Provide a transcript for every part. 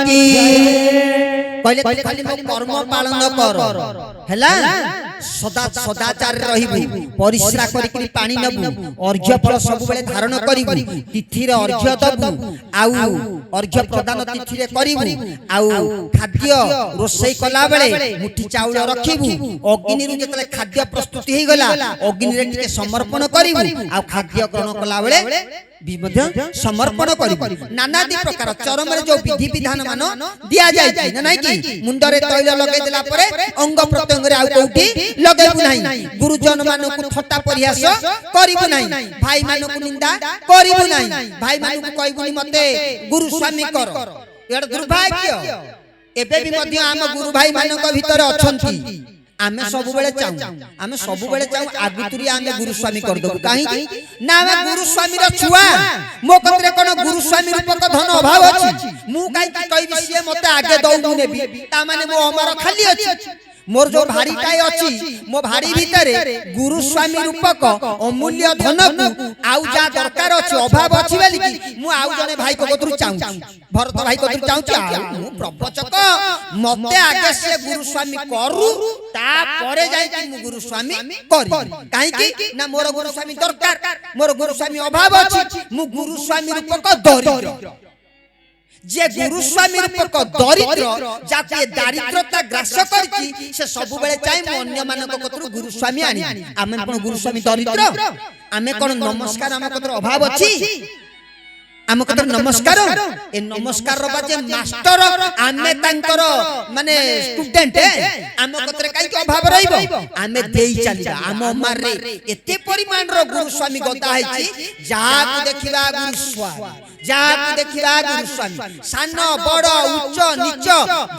की कहले तू खाली मो कर्म पालन कर हैला सदा सदाचार रहिबु परिश्रा करी पानी नबु अर्घ्य फल सब बेले धारण करिबु तिथि रे अर्घ्य दबु आउ अर्घ्य प्रदान तिथि रे करिबु आउ खाद्य रोसई कला बेले मुठी चाउल रखिबु अग्नि रु जतले खाद्य प्रस्तुति हे गला अग्नि रे टिके समर्पण करिबु आउ खाद्य ग्रहण कला बेले समर्पण कर नानादी प्रकार चरम जो विधि विधान मान दिया जाय ना नहीं कि मुंडरे तैल लगे देला परे अंग प्रत्यंग रे आ कोठी लगेबु नाही गुरुजन मान को थट्टा परिहास करिबु नाही भाई मान को निंदा करिबु नाही भाई मान को कहबुनी मते गुरु स्वामी कर एड दुर्भाग्य एबे भी मध्य आम गुरु भाई मान को भीतर अछंती आमे सब बेले चाहू आगुतुरी आमे गुरुस्वामी कर दबु काहे ना आमे गुरुस्वामी रो छुआ मो कतरे कोन गुरुस्वामी रूपक धन अभाव अछि मु काई कहबी से मते आगे दउ नेबी ता माने मो हमर खाली अछि मोर जो भारी टाई अछि मो भारी भितरे गुरुस्वामी रूपक अमूल्य धन को आउ जा दरकार अछि अभाव अछि बेली कि मु आउ जने भाई को कतरु चाहू भरत भाई कतरु चाहू मु प्रवचक मते आगे से गुरुस्वामी करू ता परे जाई कि मु गुरुस्वामी करी काहे कि ना मोर गुरुस्वामी दरकार मोर गुरुस्वामी अभाव अछि मु गुरुस्वामी रूपक दरिद्र जे गुरुस्वामी रूपक दरिद्र जाके दारिद्रता ग्रास करछि से सब बेले चाहि मु अन्य मानक कतरु गुरुस्वामी आनी आमे कोन गुरुस्वामी दरिद्र आमे कोन नमस्कार आमे कतरु अभाव अछि आमे कतरु नमस्कार ए नमस्कार रो बाजे मास्टर आमे तांकर माने स्टूडेंट आमे कतरे काई के अभाव रहिबो आमे देई चलिबा आम मार रे एते परिमाण रो गुरुस्वामी गदा हैछि जाक देखिबा गुरुस्वामी जाक देखिबा गुरुस्वामी सान बड़ उच्च नीच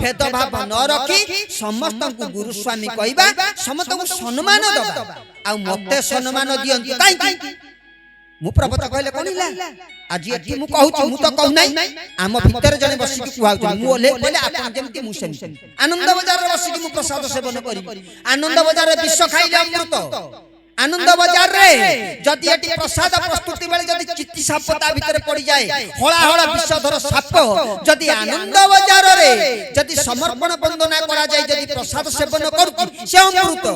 भेदभाव न रखी समस्त को गुरुस्वामी कहबा समस्त को सम्मान दबा आ मते सम्मान दियंती काई मु प्रवचक कहले कोनिला आज एठी मु कहूची मु तो कहू नै आम भीतर जने बसी के कुहाउची मु ओले बोले आपन जेमति मु सेमति आनंद बाजार रे बसी के मु प्रसाद सेवन करी आनंद बाजार रे विश्व खाइले अमृत आनंद बाजार रे जदि एटी प्रसाद प्रस्तुति बेले जदि चित्ती साप ता भीतर पड़ी जाए हळा हळा विषधर साप जदि आनंद बाजार रे जदि समर्पण वंदना करा जाए जदि प्रसाद सेवन करू से अमृत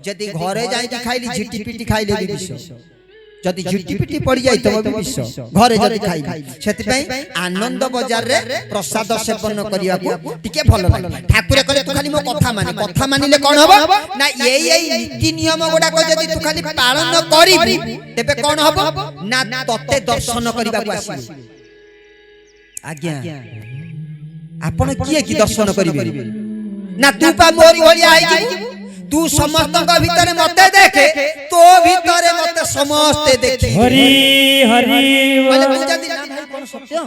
जदि घरे जाई खाइली झिटी पिटी खाइले विष जदि झिटी पिटी पड़ी जाई तो विष घरे जदि खाइ सेति पई आनंद बाजार रे प्रसाद सेवन करिया को टिके भलो लागे ठाकुर कहले तू खाली मो कथा मानिले कोन हबो ना एई नीति नियम गोडा को जदि तू खाली पालन करिबी तेबे कोन हबो ना तते दर्शन करिबा को आसी आज्ञा आपण किए की दर्शन करिबे ना तू पा मोरी भलिया आइ तू समस्त भीतर मते देखे तो भीतर मते समस्त देखे हरि हरि बोले तू जदी ना भाई कोन सत्य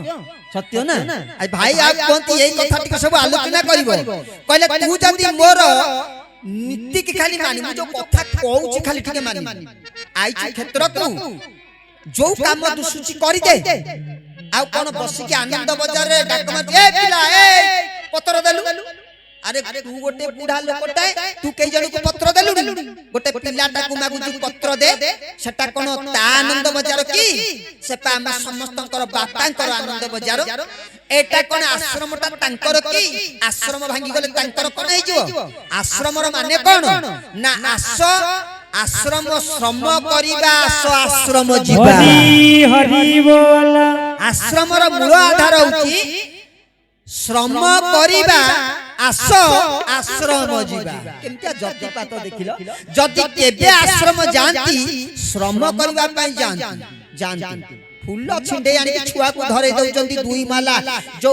सत्य ना आ भाई आप कोंती एई कथा टिक सब आलोचना करिवो कहले तू जदी मोर नीति के खाली मानी मु जो कथा कहूची खाली टिके मानी आई छी क्षेत्र को जो काम दुसुची करि दे आ कोन बसी के आनंद बाजार रे डाक मार ए पिला ए पत्र देलु अरे तू गोटे बुढ़ा लोकटा तू कई जन को पत्र देलु गोटे पिलाटा को मागु तू पत्र दे सेटा कोन ता आनंद बाजार की से पा हम समस्तकर बापांकर आनंद बाजार एटा कोन आश्रमटा तांकर की आश्रम भांगी गले तांकर कोन हे जिवो आश्रम रो माने कोन ना आश्रम श्रम करिबा आश्रम जीवा हरि हरि बोल आश्रम रो मूल आधार होची श्रम करिबा आश्रम जीवा केमतिया जति पात देखिलो जति केबे आश्रम जानती श्रम करबा पई जानती फूल छिंडे आनी छुआ को धरे दउचंती दुई माला जो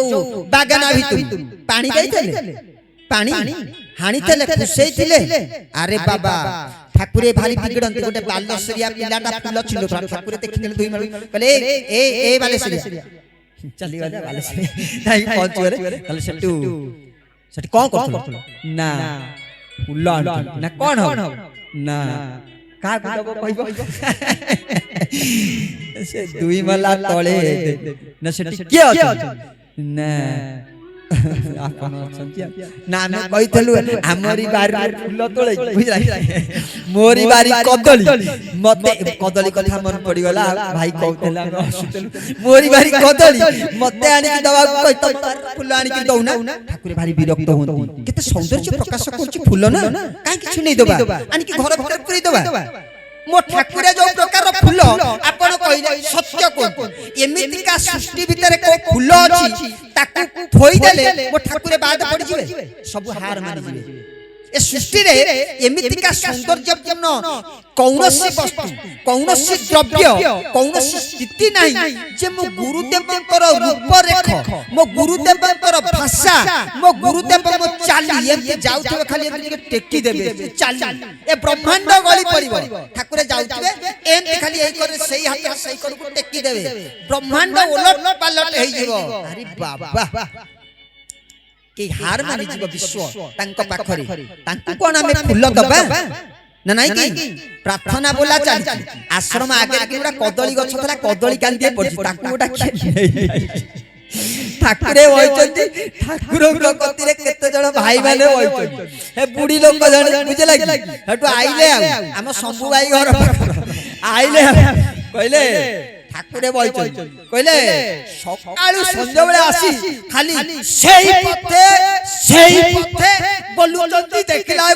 बागाना भितु पानी देइतले पानी हानी तले खुसई थिले अरे बाबा ठाकुरे भारी बिगड़ंती गोटे बालेश्वरिया पिलाटा फूल छिंडो ठाकुरे देखिले दुई माला कहले ए बालेश्वरिया चली वाला बालेश्वरिया ताई पहुंच रे कहले सेटू सेठी कोन करथलो ना फूल ना कोन हो ना का गुडबो कहबो से दुई माला तळे ना सेठी के अछि ना ଆପଣ ଅଛନ୍ତି ନା ଆମେ କହିଥିଲୁ ଆମରି ବାରି ଫୁଲ ତୋଳେ ବୁଝିଲା ମୋରି ବାରି କଦଳୀ ମତେ କଦଳୀ କଥା ମନେ ପଡିଗଲା ଭାଇ କହୁଥିଲା ଆମେ ହସୁଥିଲୁ ମୋରି ବାରି କଦଳୀ ମତେ ଆଣିକି ଦବାକୁ କହି ଫୁଲ ଆଣିକି ଦଉନା ଠାକୁର ଭାରି ବିରକ୍ତ ହୁଅନ୍ତି କେତେ ସୌନ୍ଦର୍ଯ୍ୟ ପ୍ରକାଶ କରୁଛି ଫୁଲ ନା କାହିଁ କିଛି ନେଇ ଦବା ଆଣିକି ଘର ଭିତରେ ପୁରେଇ ଦବା मो ठाकुर जो प्रकार फूल आपण कहले सत्य को एमितिका सृष्टि भितर को फूल अछि ताकू थोई देले मो ठाकुर बाद पड़ जिवे सब हार मानि जिवे ए सृष्टि रे एमितिका सौंदर्यपूर्ण कौनसी वस्तु कौनसी द्रव्य कौनसी स्थिति नाही जे मो गुरुदेवंकर रूप रेख मो गुरुदेवंकर भाषा मो गुरुदेव मो चाली एमति जाउथबे खाली एमति टेकी देबे चाली ए ब्रह्मांड गली पड़िबो ठाकुर जाउथबे एमति खाली एई करे सेई हाथ सेई करको टेकी देबे ब्रह्मांड उलट पालट हेई जिवो अरे बाबा कि हार मानि जीव विश्व तांको पाखरे तांको कोन हमें फूल दबा ना नहीं कि प्रार्थना बोला चली आश्रम आगे गोटा कदली गछ थला कदली कांदी पड़छि ताकू गोटा ठाकुरे होइछन्ति ठाकुर कतिरे केते जण भाई माने होइछन्ति हे बुढी लोक जण बुझे लागी हेटु आइले हम शंभू भाई घर आइले कहले ठाकुरे होइछन्ति कहले सकाळु संध्या बेले आसी खाली सेही पथे बोलुचन्ति देखला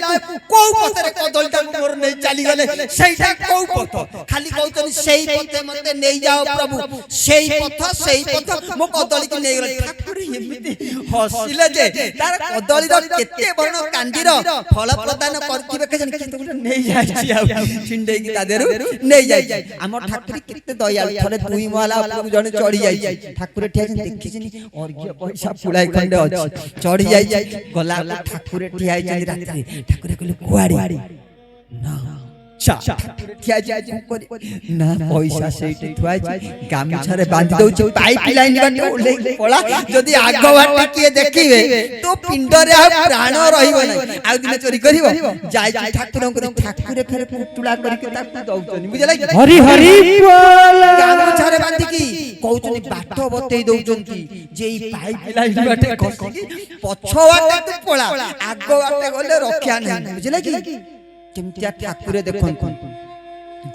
को पथरे कदलटा मोर नै चली गले सेहीटा को पथ खाली कहउछन्ति सेही पथे मते नै जाओ प्रभु सेही पथ मो कदली के नै गले ठाकुरे एमिति हसिले जे तार कदली रो केते बण कांडीर फल प्रदान करथिबे के जन केते नै जाई आ छिंडे की तादेरु नै जाई हमर ठाकुर केते दयालु थले दुई माला उपरु जने चढ़ी जाई ठाकुर ठिया जन देखि जनी अर्घ्य पैसा पुलाय खंडे अछि चढ़ी जाई गला ठाकुर ठिया जनी रात्रि ठाकुर कहले कुआड़ी ना चा ठिया जाई ना पैसा सेठी ठुआई गामछारे बांधी दउ छ पाइप लाइन बाटे ओले पळा जदी आगो बाटे किए देखिबे तो पिंड रे आ प्राण रहिबो नै आ दिन चोरी करिवो जाई ठाकुर को ठाकुर फेर पुटुला करके ताकू दउछनी बुझला हरि हरि बोल गामछारे बांधी की कहउछनी बाटो बतेई दउछन की जे ई पाइप लाइन बाटे खसकी पछो बाटे तू पळा आगो बाटे गले रख्या नै बुझला की केमतिया ठाकुर देखन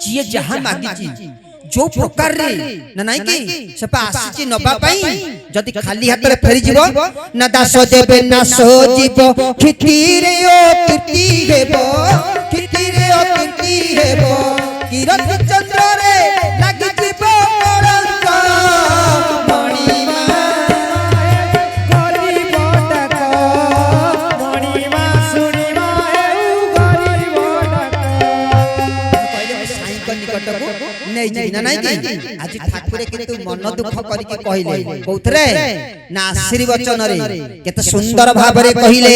जिए जहां मागी जो प्रकार रे ना नाही कि सेपा आसी नबा पई जदी खाली हाथ रे फेरी जीवो ना दास देबे ना सो जीवो खिती रे ओ कीर्ति हेबो खिती रे ओ कीर्ति हेबो किरण चंद्र रे लागि जीवो कलंक मणिमा गरीब डक मणिमा सुनिमा नहीं जी ना नहीं कि आज ठाकुर किंतु मन दुख करके कहले कोथरे ना आशीर्वचन रे केते सुंदर भाव रे कहिले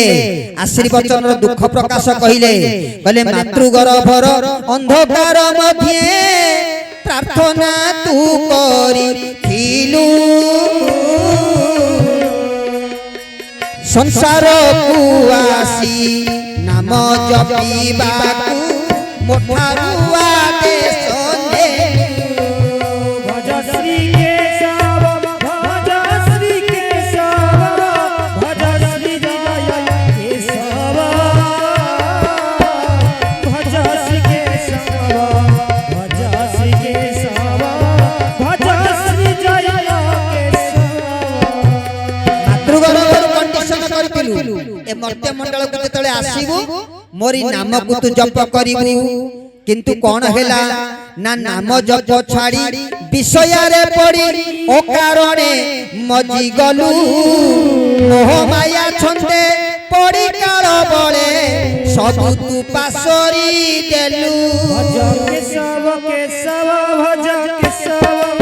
आशीर्वचन रो दुख प्रकाश कहिले कहले मातृ गर्भर अंधकार मध्ये प्रार्थना तू करी थिलु संसार को आसी नाम जपिबाकू मोठारुआ देश मर्त्य मंडल को जेतले आसीबू मोरी नाम को तू जप करिबू किंतु कोन हैला ना नाम जप छाड़ी विषय रे पड़ी ओ कारणे मजी गलू मोह माया छंदे पड़ी काल बळे सब तू पासरी देलू भज केशव केशव भज केशव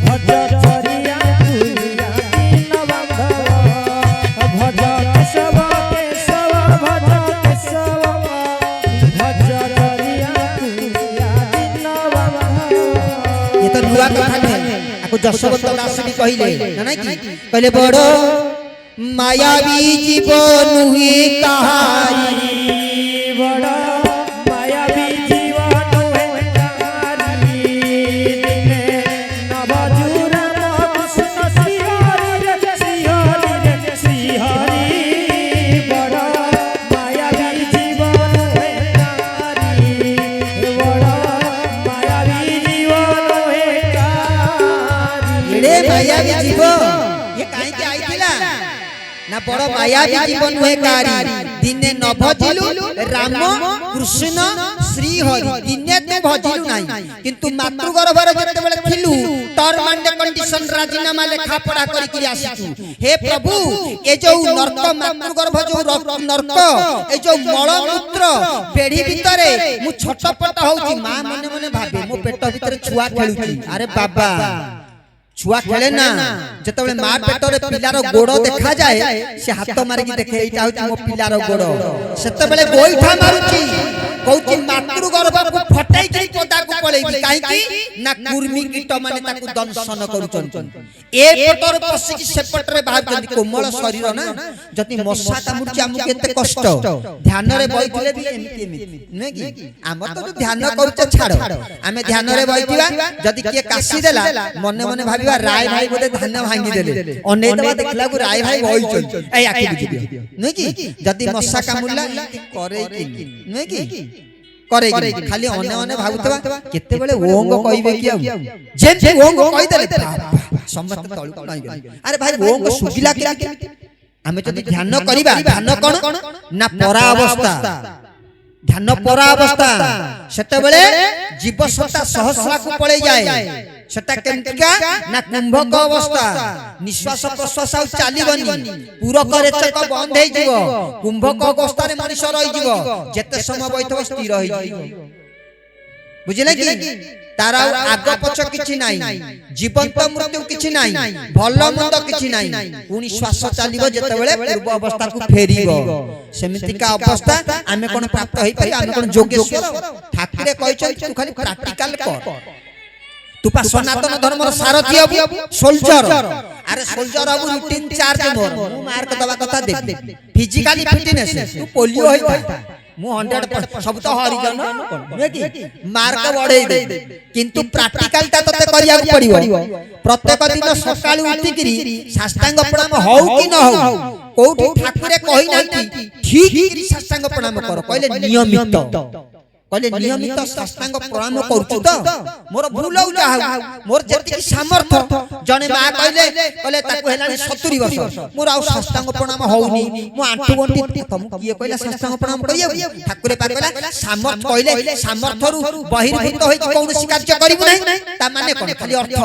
भज चरिया तुलिया दीन बंधव भज केशव केशव भज केशव भज चरिया तुलिया दीन बंधव ये तो नुआ कथा है आको जशवंत दास भी कहिले ना नहीं कि कहले बड़ मायावी जीवन हुई कहानी बड़ा मायावी जीवन हुई कहानी दिने नवजुर कृष्ण सियारी रे କାହିଁକି ଆଇଥିଲା ନା ବଡ ମାୟାବୀ ଜୀବନ ହୁଏ କାରି ଦିନେ ନ ଭଜିଲୁ ରାମ କୃଷ୍ଣ ଶ୍ରୀ ହରି ଦିନେ ତୁ ଭଜିଲୁ ନାହିଁ କିନ୍ତୁ ମାତୃ ଗର୍ଭରେ ଯେତେବେଳେ ଥିଲୁ ଟର୍ମ ଆଣ୍ଡ କଣ୍ଡିସନ ରାଜିନାମା ଲେଖା ପଢା କରିକି ଆସିଛୁ ହେ ପ୍ରଭୁ ଏ ଯୋଉ ନର୍କ ମାତୃ ଗର୍ଭ ଯୋଉ ନର୍କ ଏ ଯୋଉ ମଳମୂତ୍ର ପେଢି ଭିତରେ ମୁଁ ଛଟପଟ ହଉଛି ମା ମନେ ମନେ ଭାବେ ମୋ ପେଟ ଭିତରେ ଛୁଆ ଖେଳୁଛି ଆରେ ବାବା छुआ खेले ना जेतबेले मां पेटरे पिलार गोड़ देखा जाए से हाथ मारिकी देखे एटा होची मो पिलार गोड़ सेतबेले गोइठा मारुची कहूची मातृ गर्भ को फटाई के पदा को पळेबी काहे की ना कुर्मी कीट माने ताकू दंशन करूचन ए पटर पसिकी से पटरे भाबजंती कोमल शरीर ना जति मशा कामुची हमु केते कष्ट ध्यान रे बइथिले भी एमिति नै की हम तो ध्यान करूचे छाड़ आमे ध्यान रे बइथिबा जति के कासी देला मने मने भाबी राय भाई बोले धान भांगी देले अनेदवा देखला को राय भाई होई चल ए आखि बिछि नै की जदी मशा कामुला करे की नै की करे की खाली अने अने भाबुतबा केते बेले ओंग कहिबे की जे ओंग कहि देले समस्त तळु नै अरे भाई ओंग सुजिला के हमें जदी ध्यान करिबा ध्यान कोन ना परा अवस्था ध्यान परा अवस्था सेते बेले जीव सत्ता सहस्रा को पळे जाए सेटा केमतिका ना कुंभक अवस्था निश्वास प्रश्वास आ चालीबनी पूरक रेचक बंद हे जीव कुंभक अवस्था रे मनुष्य रहि जीव जेते समय बैठो स्थिर होई जीव बुझिले की तारा आग पछ किछि नाही जीवंत मृत्यु किछि नाही भलो मंद किछि नाही पुनी श्वास चालीबो जेते बेले पूर्व अवस्था को फेरीबो सेमितिका अवस्था आमे कोन प्राप्त होई पारि आमे कोन योगेश्वर ठाकुरे कहै तू खाली प्रैक्टिकल कर तू पा सनातन धर्म सारथी हबु सोल्जर अरे सोल्जर हबु रूटीन चार्ज मोर मु मार्क दवा कथा दे फिजिकली फिटनेस तू पोलियो होई मु 100% सब तो हरिजन नै की मार्क बढ़े दे किंतु प्रैक्टिकल ता तते करिया पड़िबो प्रत्येक दिन सकाळ उठिकरी साष्टांग प्रणाम हौ कि न हौ कोठी ठाकुरे कहि नांती ठीक करी साष्टांग प्रणाम कर कहले नियमित कहले नियमित साष्टांग प्रणाम करछु त मोर भूल हो जाहु मोर जति सामर्थ्य जने मा कहले ताकू हेलानी 70 वर्ष मोर आ साष्टांग प्रणाम होउनी मु आंठू गंठी तुम किए कहला साष्टांग प्रणाम करिया ठाकुरे पा कहला सामर्थ्य कहले सामर्थ्य रु बहिर्भूत होई कोनोसी कार्य करिबु नै ता माने कोन खाली अर्थ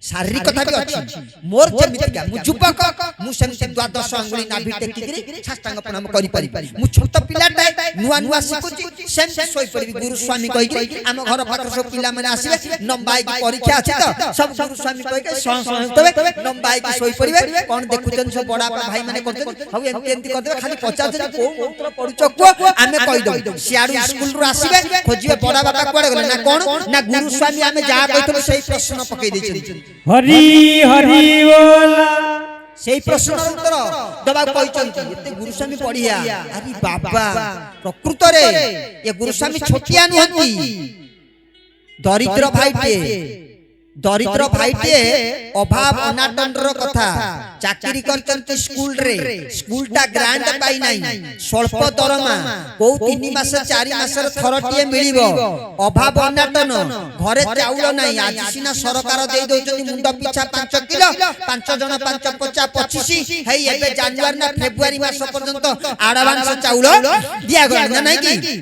शारीरिक कथा भी अछि मोर जेमितिका मु जुबक मु सेमति द्वादश अंगुली नाभि टेकिकरी साष्टांग प्रणाम करि पारि मु छोट पिलाटा नुआ नुआ सिकुची सेम सोई पड़बी गुरु स्वामी कहि हम घर पाखर सब पिला माने आसीबे नंबाई की परीक्षा अछि त सब गुरु स्वामी कहि के तबे नंबाई की सोई पड़बे कोन देखुचन सब बड़ा भाई माने करते हउ एमति एमति कर देबे खाली 50 जन को मंत्र पढुचो को आमे कहि दउ सियाडू स्कूल रु आसीबे खोजिबे बड़ा बाबा कोडे गले ना कोन ना गुरु स्वामी आमे जा कहितलो सही प्रश्न पकई दैछन हरि हरि बोला सेही प्रश्न उत्तर दबा कहिचंती एते गुरुस्वामी पढिया अरे बाबा प्रकृत रे ये गुरुस्वामी छोटिया नहती दरिद्र भाईटे अभाव अनाटन रो कथा चाकरी करचंती स्कूल टा ग्रांट पाई नाही स्वल्प दरमा को 3 मास 4 मास रे थरटिए मिलिबो अभाव अनाटन घरे चाउल नाही आज सिना सरकार दे दोचंती मुंड पिछा 5 किलो 5 जन 5 50 25 हे एबे जनवरी ना फेब्रुआरी मास पर्यंत एडवांस चाउल दिया गला नाही की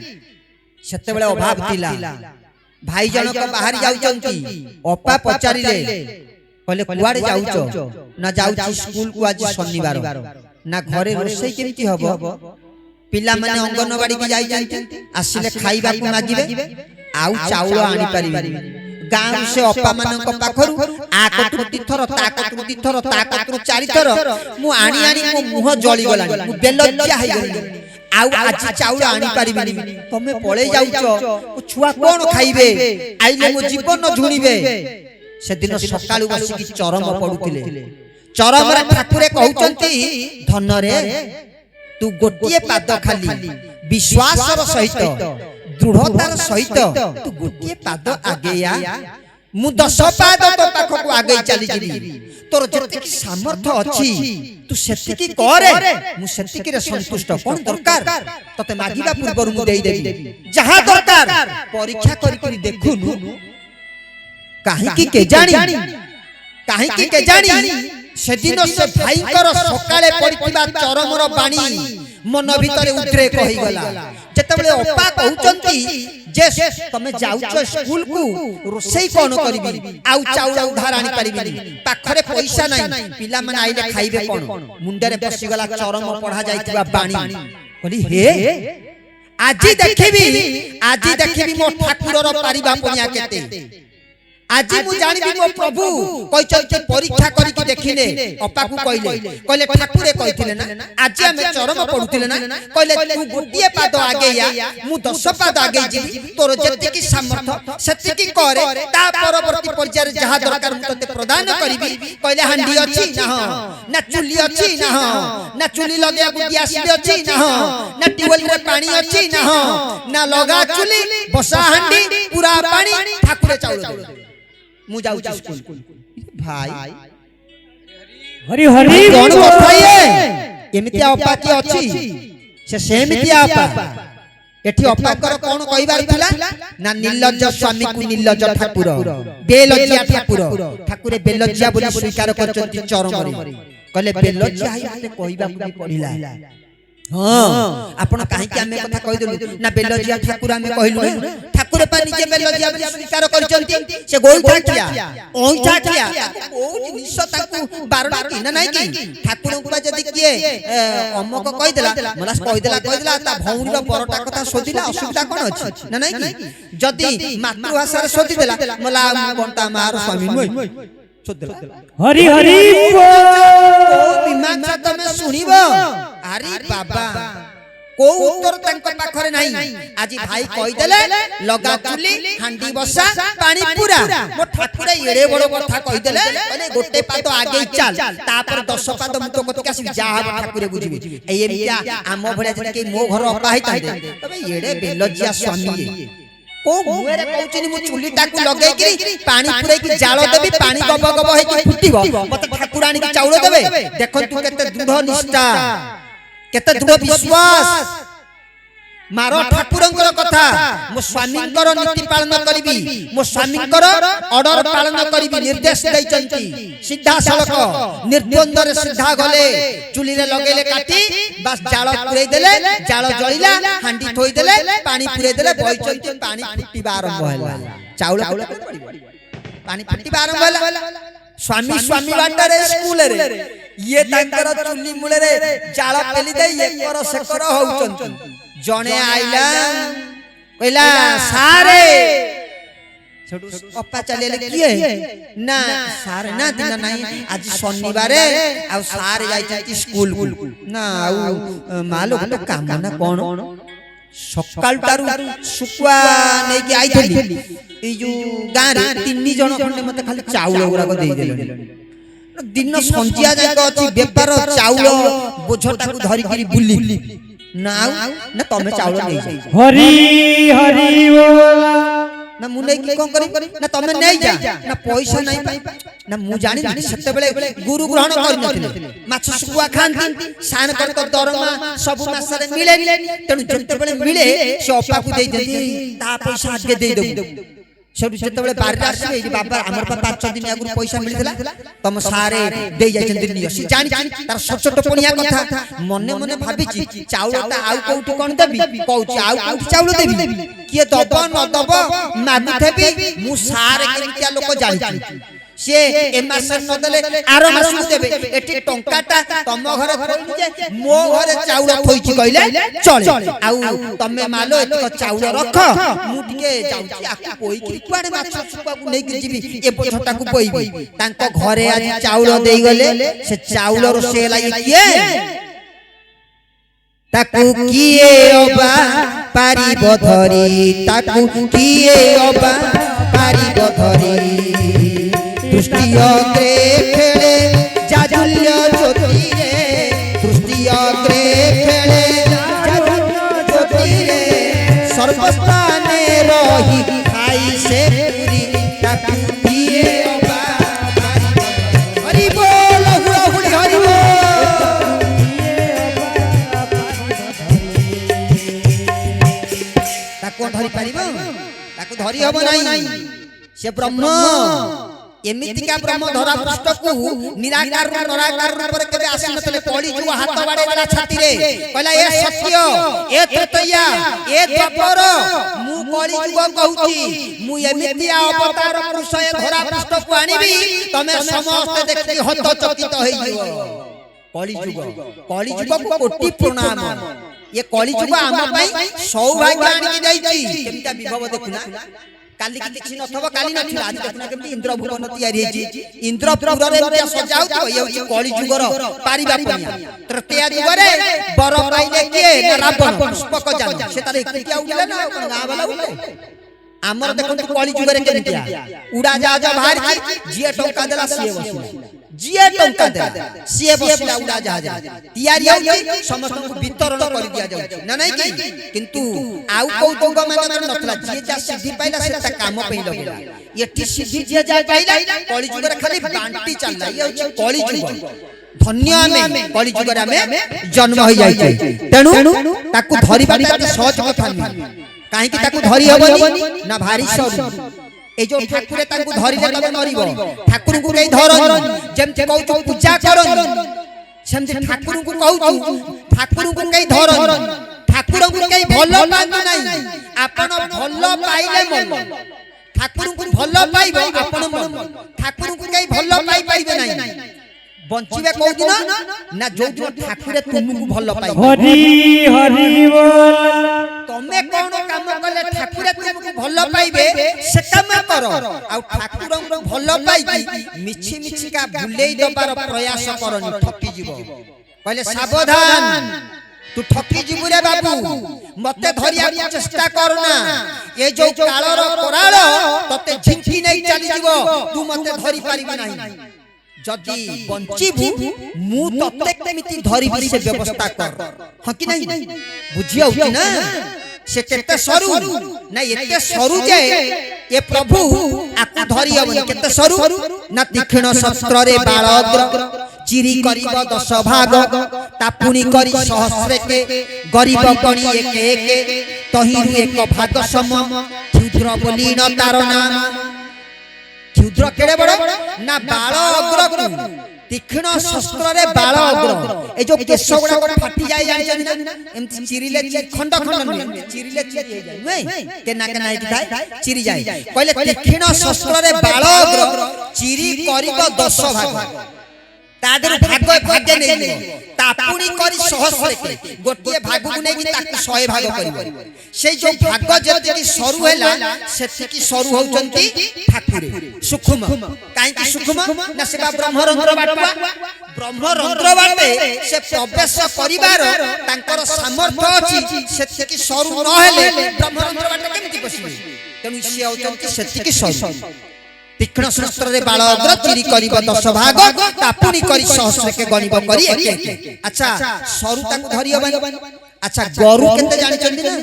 सेते बेले अभाव थिला भाई जनक बाहर जाउचंती अपा पचारिले कहले कुआडे जाउचो ना जाउची स्कूल को आज शनिवार ना घरे रोसई केमती हबो पिला माने अंगनवाड़ी की जाई जानती आसिले खाइबा को मागिबे आउ चाउल आनी परिबे गांव से अपा मानक पाखरु आ कतुति थर ता कतुति थर ता कतु 4 थर मु आनी आनी मो मुह जळी गलानी मु बेलज्जा हाई गली आउ आज चाउल आनी परिबिनी तमे पळे जाउचो छुआ कोन खाइबे आइले मो जीवन झुणीबे से दिन सकाळु बसी की चरम पडुतिले चरम रे ठाकुरे कहउचंती धन रे तू गोटिए पाद खाली विश्वास रो सहित दृढ़तार सहित तू गोटिए पाद आगेया मु 10 पाद तो पाख को आगे चली जिरी तोर जति की सामर्थ्य अछि तू सेति की करे मु सेति की रे संतुष्ट कोन दरकार तते मागिबा पूर्व मु देई देबी जहां दरकार परीक्षा करी करी देखुनु काहे की के जानी সেদিন সে ভাইଙ୍କର সকালে পড়িଥିବା চরমର বাণী মন ভিতরে উদ্রেক হইগলা যেতବେଳେ অপা কହୁଛନ୍ତି যে তুমি যাউছ স্কুল কু রোষেই কোন করিবি আউ চাউল উধার আনি পারিবিনি পাখরে পয়সা নাই পিলা মানে আইলে খাইবে কোন মুন্ডরে পশিগলা চরম পড়া যাইଥିବା বাণী কলি হে আজি দেখিবি মো ঠাকুরর পারিবা পনিয়া কেতে আজি মু জানিবি মো প্রভু কইছতে পরীক্ষা করি কি দেখিলে অপাকু কইলে ঠাকুরে কইতিলে না আজি আমি চরম পড়ুতিলে না কইলে তু গোটিয়ে পাদ আগে ইয়া মু 10 পাদ আগে যিবি তোর যেতিকি সামর্থ্য সেতিকি করে তা পরবর্তী পর্যায়ে যাহা দরকার মু ততে প্রদান করিবি কইলে হান্ডি ଅଛି না চুলি ଅଛି না চুলি লগাইବାକୁ গ্যাস ଅଛି না টিউবওয়েল রে পানি ଅଛି না লগা চুলি বসা হান্ডি পুরা পানি ঠাকুরে চাউল মু যাউছি স্কুল ভাই হরি হরি কোন কথা এমিতি অপা কি ଅଛି সে সেমিতি অপা এটি অপাকর কোন কইবার ଥିଲା না নির্লজ্জ স্বামী কু নির্লজ্জ ঠাকুর বেলজ্জিয়া ঠাকুরে বেলজ্জিয়া বলি স্বীকার করছন্তি চরমরে কলে বেলজ্জিয়া হাইতে কইবা পড়িলা आपण काहे कि हमें कथा कहि देलु ना बेलजिया ठाकुर हमें कहिलु ठाकुर पा निजे बेलजिया बली स्वीकार करचंती से गोइठा किया ओ जिनिस ताकू बारण कि ना नाही कि ठाकुर को जदी किए अमक कहि देला मलास कहि देला ता भौणीर बरटा कथा सोदिला असुविधा कोन अछि ना नाही कि जदी मातृभाषा रे सोदि देला मला कोनता मार स्वामी नय हरि हरि मीमांसा तमे सुनिबो अरे बाबा को उत्तर तंक पाखरे नाही आजी भाई कहि देले लगा चुली हांडी बसा पानी पूरा मो ठाकुरे एड़े बड़ कथा कहि देले माने गोटे पाद आगे चल तापर 10 पाद मुतो कथि आसी जाहा ठाकुरे बुझिबे एमिया आम भड़े जे मो घर अपा हैतांदे तबे एड़े बेलजिया स्वामी ओ मुएरे कहउचिनी मु चुलीटा को लगै कि पानी पुरै कि जाळ देबी पानी गब गब हे कि फुटिबो मते ठाकुरानी के चाउल देबे देखन तू केते दृढ़ निष्ठा केते दृढ़ विश्वास मारो ठाकुरंकर कथा मो स्वामींकर नीति पालन करिबी मो स्वामींकर ऑर्डर पालन करिबी निर्देश दैचंती सीधा सड़क निर्द्वंद रे सीधा गले चुली रे लगेले काटी बस जाळ पुरै देले जाळ जळिला हांडी थोई देले पानी पुरै देले बइचंती पानी फुटिबा आरंभ होला चाउल पानी फुटिबा आरंभ होला स्वामी बाटरे स्कूल रे ये तांकर चुली मुळे रे जाळ पेली दे एकर सेकर होउचंती जने आइला कहला सारे छोटू अपा चलेले किए ना सारे ना दिन नाही आज शनिवार आ सारे जाई स्कूल ना आ मालो तो काम ना कोन सकाल तारु सुकुआ नै के आइथली ए जो गां रे तीन जण खंडे मते खाली चाउल गुरा को देई देले दिन संजिया जाय अछि व्यापार चाउल बोझटा को धरि करी बुली ना ना तमे चाउल नै जाई हरि हरि बोला ना मुने की कोन करी ना तमे नै जा ना पैसा नै ना मु जानि सत्ते बेले गुरु ग्रहण कर नथिले माछ सुकुआ खांती सान कर तो दरमा सब मास रे मिले तेनु जत्ते बेले मिले से अपा को देई देती ता पैसा आगे देई देबू सेठु जत्ते बेले बारी आसी जे बाबा हमर पा 5 दिन आगु पैसा मिलितला तम सारे देई जायछन नियो सी जानि तार छोट पणिया कथा मने मने भाबिची चाउलटा आउ कोउठी कोन देबी कहूची आउ कोउठी चाउल देबी किए दब न दब मागुथेबी मु सारे केमितिया लोक जानिची से ए मास न देले आरो मास देबे एटी टंकाटा तम घरे खोलि जे मो घरे चाउल थोइची कइले चले आउ तमे मालो एतक चाउल रख मु टिके जाउची आकु पोई कि कुआडे माछ सुपा को नै कि जीबी ए पोछटा को पोईबी तांको घरे आज चाउल देई गले से चाउल रो से लाई किए ताकू किए अबा पारिब धरी ताकू किए अबा पारिब धरी दृष्टि अग्रे खेले जाजुल्य ज्योति रे दृष्टि अग्रे खेले जाजुल्य ज्योति रे सर्वस्थाने रही खाई से पूरी ताकू दिए अबा हरि बोल हुड़ी हरि बोल ताकू धरि पारिबो ताकू धरि हबो नाही से ब्रह्म एमितिका ब्रह्म धरा पृष्ठ को निराकार निराकार रूप रे केबे आसी नतले कली जुग हाथ बाडे वाला छाती रे कहला ए सत्य ए तृतीया ए द्वापर मु कली जुग कहूची मु एमितिया अवतार पुरुष ए धरा पृष्ठ को आनिबी तमे समस्त देखि हतचकित होई जिवो कली जुग को कोटि प्रणाम ये कली जुग आम पई सौभाग्य आनि जाईची केमता विभव देखुना काली किछि नथबो काली नथिला आज देखुना केमती इंद्र भुवन तयारी हेछि इंद्र पुररे एते सजाउ तो ये कली जुगर पारिबा पनिया तृतीया जुगरे बर पाइले के रावण पुष्पक जान से तारे किया उले ना गां वाला उले हमर देखंतु कली जुगरे केमतिया उड़ा जहाज बाहर जिए टंका देला सिए बसिला जिए टंका देला सिए बसिला उड़ा जहाज तयारी होछि समस्त को वितरण कर दिया जाउछि ना नै कि किंतु आउ को जुग माने नथला जिए जा सिद्धि पाइला सेटा काम पई लगला एठी सिद्धि जे जा पाइला कली जुगरे खाली बांटी चलला ये होछि कली जुग धन्य आमे कली जुगरे आमे जन्म होई जाई तेनु ताकू धरिबा सहज कथा नै काहे कि ताकू धरि हबनी ना भारी सरू ए जो ठाकुरे ताकू धरिले तबे मरिबो ठाकुर को नै धरन जेमते कहू पूजा करन सेमते ठाकुर को कहू ठाकुर को नै धरन ठाकुर को नै भलो पांतु नै आपण भलो पाइले मन ठाकुर को भलो पाइबो आपण मन ठाकुर को नै भलो पाइ पाइबे नै बंचिबे को दिन ना जो जो ठाकुरे तुमको भलो पाइबो हरि हरि बोल तमे कोन काम कले ठाकुरे तुमको भलो पाइबे से काम करो आ ठाकुर को भलो पाइबी मिछि मिछि का भुलेई दबार प्रयास करनी ठकी जीवो कहले सावधान तू ठकी जीवु रे बाबू मते धरिया चेष्टा करना ए जो कालर कराळ तते झिंकी नै चली जीवो तू मते धरि पारिबी नाही जदि बंचिबू मु तते केमिति धरिबी से व्यवस्था कर ह कि नहीं बुझियौ कि ना से केते सरू ना एते सरू जे ए प्रभु आकु धरि हबनी केते सरू ना तीक्ष्ण शस्त्र रे बाळग्र चिरी करिब 10 भाग तापुनी करी सहस्रे के गरीब कणी एक एक तहिरु एक भाग सम क्षुद्र बोली न तार नाम क्षुद्र केड़े बड़ ना बाळ अग्र तीक्ष्ण शस्त्र रे बाळ अग्र ए जो केश गुडा को फाटी जाय जाय ना एमति चिरिले खंड खंड नुय चिरिले चिरि जाय नुय केना केना हेति थाय चिरि जाय कहले तीक्ष्ण शस्त्र रे बाळ अग्र चिरि करिब 10 भाग तादर भाग भागे नै तापुनी करी सहस्रे के गोटे भाग को नै कि ताकि 100 भाग करिवो से जो भाग जति सरू हैला सेति की सरू होचंती ठाकुरे सुखम काहे कि सुखम ना सेबा ब्रह्मरंध्र ब्रह्मरंध्र बाटे से प्रवेश करिवार तांकर सामर्थ्य अछि सेति की सरू न हेले ब्रह्मरंध्र बाटे केमिति पसिबे तेनु से होचंती सेति की सरू तीक्ष्ण शस्त्र रे बाळ अग्र चिरी करिब 10 भाग तापुनी करी सहस्र के गणिब करी एक अच्छा सरू ताकू धरि हबन अच्छा गरु केते जानि चंदी ना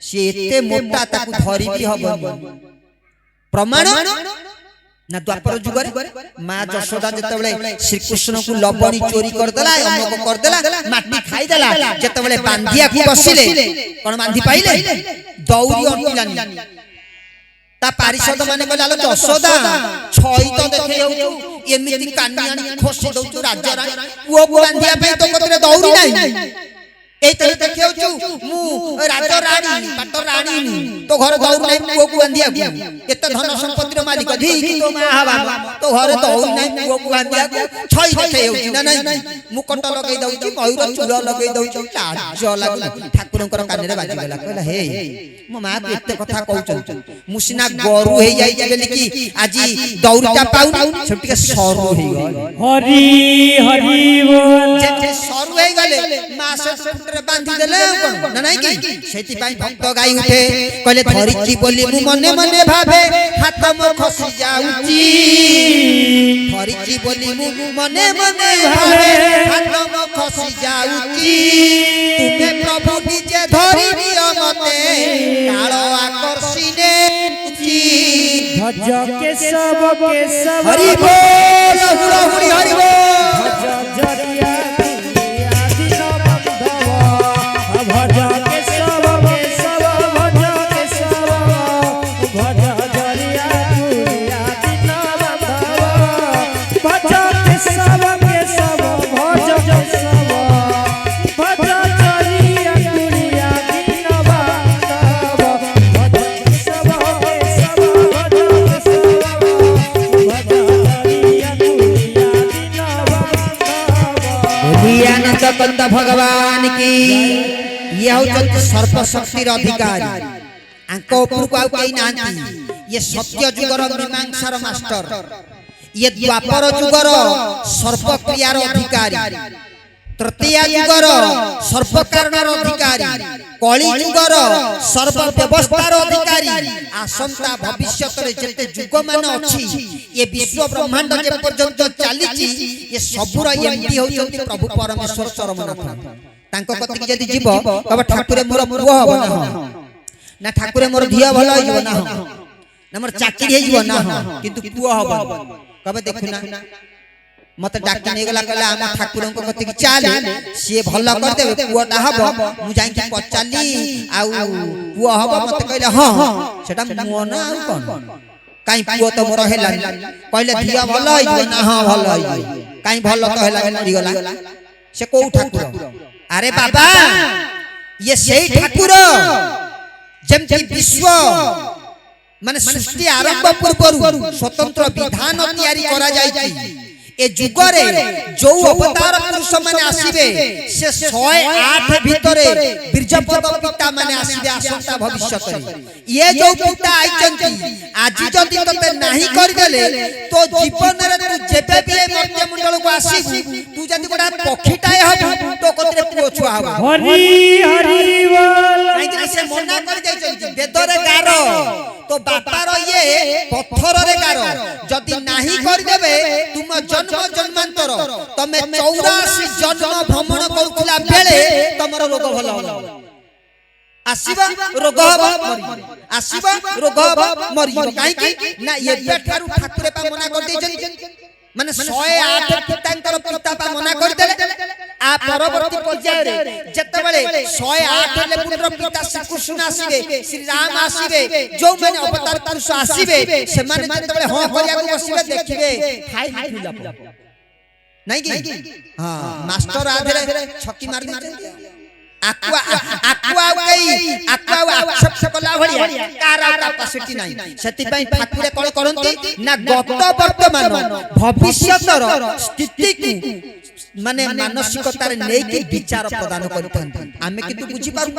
से एते मोटा ताकू धरि भी हबन प्रमाण ना द्वापर जुगरे मां जशोदा जतबेले श्री कृष्ण को लबणी चोरी कर देला अमक कर देला माटी खाई देला जतबेले बांधिया को बसिले कोन बांधी पाइले दौरी अटलानी ता पारिषद माने कहला जशोदा छई तो देखे होउ एमिति कानियानी खोसी दउचु राज्य रानी पुओ को बांधिया पे तो कतरे दौरी नाही ए त देखे होउ मु राज्य रानी पाट रानी तो घर दौर नाही पुओ को बांधिया एते धन संपत्तिर मालिक धी तो मा हवा तो घर दौर नाही पुओ को बांधिया छई देखे होउ ना नाही मुकुट लगै दउचु मयूर चूड़ लगै दउचु लाज लागला ठाकुरंकर काने रे बाजी गेला कहला हे मो मा एते कथा कहउचन मुसिना गरु हे जाई बेली की आजी दौरटा पाउ छटिके सरू हे गल हरि हरि बोल जे सरू हे गले मासे रे बांधी देले कोन ना नाही की सेति पई भक्त गाई उठे कहले धरिची बोली मु मने मने भाबे हाथ म खसी जाउची धरिची बोली मु मने मने भाबे हाथ म खसी जाउची तुमे प्रभु निजे धरि दियो मते कालो आकर्षिने उची भज के सब हरि बोल हुरी हरि बोल भज जरिया आदि बंधवा भज के सब भज के सब भज जरिया आदि बंधवा प्रियानंद कंद भगवान की ये होचंती सर्वशक्तिर अधिकारी आंको उपरको आउ कई नांती ये सत्य जुगर मीमांसार मास्टर ये द्वापर जुगर सर्वक्रियार अधिकारी तृतीया जुगर सर्वकारणर अधिकारी कली जुगर सर्व व्यवस्थार अधिकारी आसंता भविष्यत रे जते जुग मान अछि ये विश्व ब्रह्मांड जे पर्यंत चालीची ये सबुर एमपी होचंती प्रभु परमेश्वर चरमनाथ तांको कति जदी जीव तब ठाकुरे मोर पुओ हबो ना ठाकुरे मोर धिया भलो होइबो ना ना मोर चाकरी होइबो ना किंतु पुओ हबो कबे देखुना मत डाक्टर ने गला कहला हम ठाकुर को कति चाले से भलो कर देबे पुओटा हबो मु जाई के पचाली आ पुओ हबो मत कहले हां सेटा मो ना आ कोन काई पुओ तो मोर हेला कहले धिया भलो होइबो ना हां भलो होइबो काई भलो तो हेला मरि गला से को ठाकुर अरे बाबा ये सही ठाकुर जेमती विश्व माने सृष्टि आरंभ पूर्व स्वतंत्र विधान तैयारी करा जायछि ए जुगरे जो अवतार पुरुष माने आसीबे से 108 भितरे बीरजपद पिता माने आसीबे आसंता भविष्यत रे ये जो पिता आइचंती आज जदी तते नाही कर देले तो जीवन रे तू जेबे भी मर्त्य मंडल को आसीबू तू जदी गोटा पखीटाए हबू तो कतरे पुओ छुआ हबू हरि हरि बोल काई कि से मना कर जाइचंती बेदरे गार तो बापार ये पत्थर रे गार जदी नाही कर देबे तुम जन्म जन्मांतर तमे 84 जन्म भ्रमण करूला बेले तमरो रोग भलो आसीबा रोग हबो आसीबा रोग हबो मरियो काई कि ना ये बेठारु ठाकुरे पा मना कर देजन माने 108 पितांकर पिता पा मना कर देले आ परवर्ती पर्याय रे जत्ते बेले 108 ले पुत्र पिता श्री कृष्ण आसीबे श्री राम आसीबे जो माने अवतार पुरुष आसीबे से माने जत्ते बेले हां करिया को बसिबे देखिबे खाई फिला नहीं कि हां मास्टर आधरे छक्की मार देते आकुआ आक्षेप कला भलिया कारा कैपेसिटी नाही सेति पई ठाकुरे कोन करंती ना गत वर्तमान भविष्यतर स्थिति की माने मानसिकता रे नै कि विचार प्रदान करथांती आमे किंतु बुझी पारु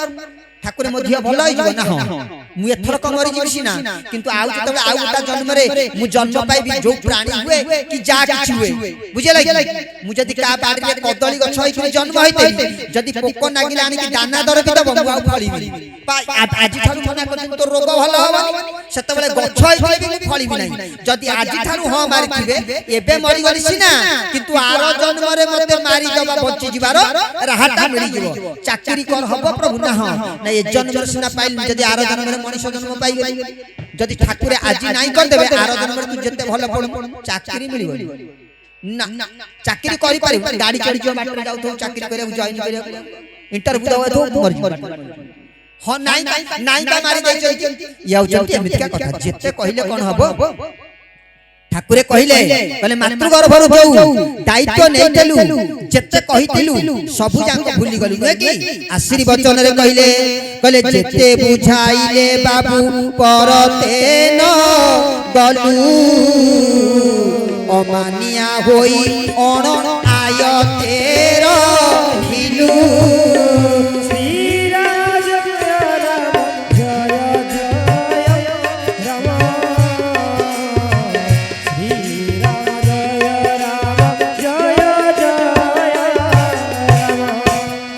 ठाकुरे मध्य भलो होइबो ना हां मु एथर क मरि जिबिसी ना किंतु आउ जतबे आउ उटा जन्म रे मु जन्म पाइबी जो प्राणी हुए कि जा किछि हुए बुझेला कि मु जदी का बाड़ी रे कदली गछ होई कि जन्म होइते जदी पोक नागिला आनी कि दाना दर कि दब मु आउ फळीबी आजि थारु मना करथिन तो रोग भलो होबनी सेतबेले गछ होई कि मु फळीबी नाही जदी आजि थारु हां मारि थिबे एबे मरि गली सिना किंतु आरो जन्म रे मते मारि दबा बंची जिबारो राहाटा मिली जिवो चाकरी कर हबो प्रभु ना हां ना ये जन्म सिना पाइल जदी आरो जन्म रे मनुष्य जन्म पाइ गली जदी ठाकुरे आजि नाही कर देबे आरो जन्म रे तू जते भलो पड़ चाकरी मिलिबो ना चाकरी करि पारि गाड़ी चढ़ी जो बाटर जाउ तो चाकरी करे जॉइन करे इंटरव्यू दवा तो मर्जी हां नाही नाही का मारि दे याउ चंती एमितिका कथा जते कहिले कोन हबो ठाकुरे कहले मातृगर्भर जो दायित्व नेइतेलु जते कहिथिलु सबु जाक भूली गलु नै कि आशीर्वचन रे कहले जते बुझाइले बाबू परते न गलु अमानिया होई अण आयतेर हिलु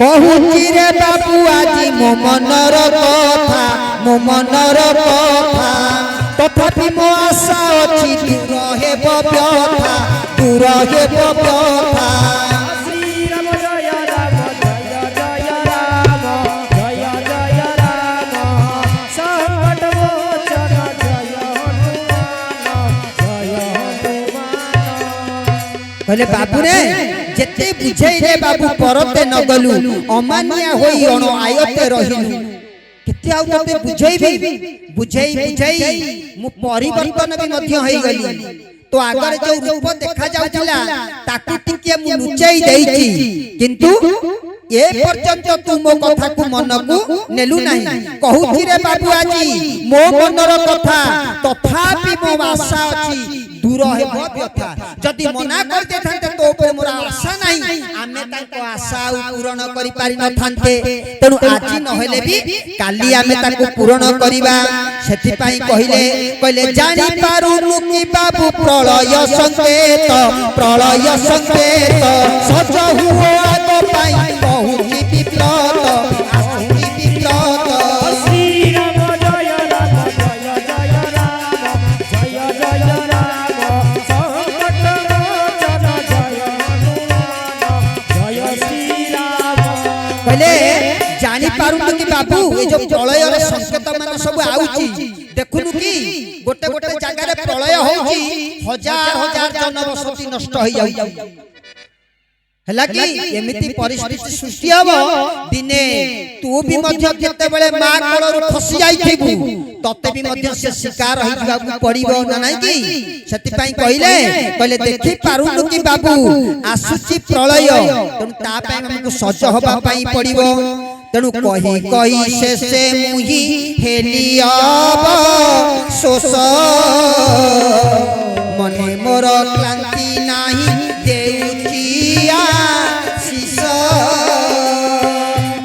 कहूची रे बाबू आजी मो मनर कथा तथापि मो आशा अछि दूर हेबो व्यथा श्री राम जय राम जय जय राम जय जय राम संकट मोचन जय हनुमान कहले बाबू रे जेते बुझाई रे बाबू परते न गलु अमानिया होई अण आयते रहिलु केते आउ तते बुझाई मु परिवर्तन भी मध्य होई गली तो आगर जो रूप देखा जाउतिला ताकु टिके मु लुचाई देइची किंतु ए पर्यंत तू मो कथा को मन को नेलु नाही कहूची रे बाबू आजी मो मनर कथा तथापि मो आशा अछि दूर हेबो व्यथा जदी मना कर देथांते तो ऊपर मोर आशा नाही आमे आमे ताको आशा पूर्ण करि पारि न थान्ते तेनु आजि नहेले भी काली आमे ताको पूर्ण करिबा सेति पई कहिले जानि पारुनु कि बाबू प्रलय संकेत सज हुओ आगो पाई बहुत विप्लत आसुनी विप्लत श्री राम जय राम जय जय राम जय जय राम संकट मोचन जय हनुमान जय श्री राम कहले जानि पारुनु कि बाबू ए जो प्रलय रे संकेत मान सब आउची देखुनु कि गोटे गोटे जगह रे प्रलय होउची हजार हजार जनबसति नष्ट होई जाउची हला कि एमिति परिस्थिति सृष्टि हबो दिने तू भी मध्य केते बेले मा कोलरु खसी जाइथिबु तते भी मध्य से शिकार होई जाबु पड़िबो ना नै कि सेति पई कहले देखि पारुनु कि बाबू आसुची प्रलय तनु ता पई हमकु सज होबा पई पड़िबो तेणु कही शेषे मुही हेलियाब शोष मने मोर क्लांति नाही देउचिया शिष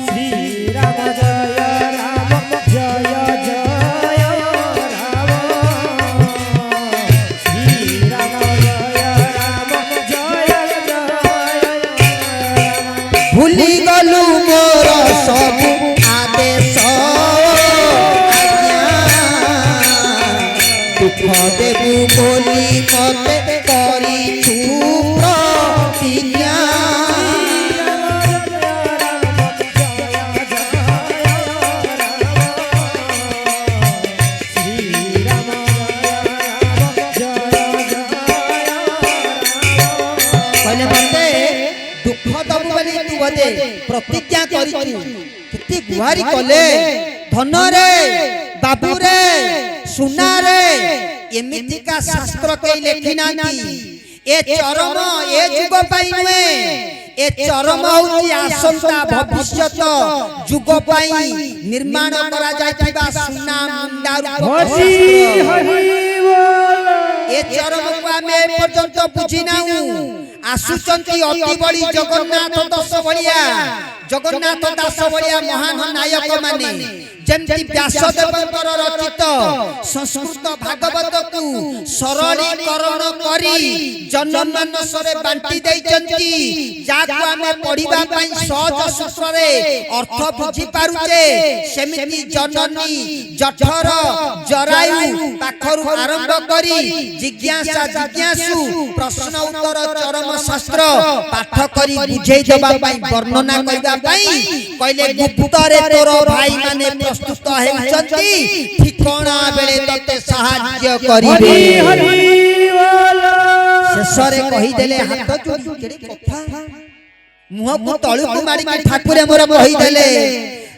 श्री राम जय राम जय जय राम श्री राम जय राम जय जय भूली गलु मोर सब आदेश दुख देबु बोली मते करिछु प्रतिज्ञा कहले मते दुख दबु बोली तू बदे प्रतिज्ञा करिछु केते गुहारी कले धन रे बाबू रे सुना रे एमिति का शास्त्र के लेखि नांती ए चरम ए जुग पाई नुए ए चरम होची आसंता भविष्यत जुग पाई निर्माण करा जायतिबा सुना मुंडारू हरि हरि बोल ए चरम को आमे पर्यंत बुझी नाउ आसुचंती अति बड़ी जगन्नाथ दास भलिया महान नायक माने जेमति व्यासदेवଙ୍କର रचित संस्कृत भागवत को सरलीकरण करी जनमानसरे बांटी दैचंती जाको आमे पढिबा पई सहज सूत्रे अर्थ बुझी पारुचे सेमिति जननी जठर जरायु पाखरु आरंभ करी जिज्ञासु प्रश्न उत्तर चरम शास्त्र पाठ करी बुझेई देबा पई वर्णना करबा पई कहले गुप्तरे तोर भाई माने प्रस्तुत हेउचंती ठिकाना बेले तते सहाय्य करिवे हरि बोल शेषरे कहि देले हाथ जोड़ी केड़ी कथा मुह को तळु को मारी के ठाकुर मोर कहि देले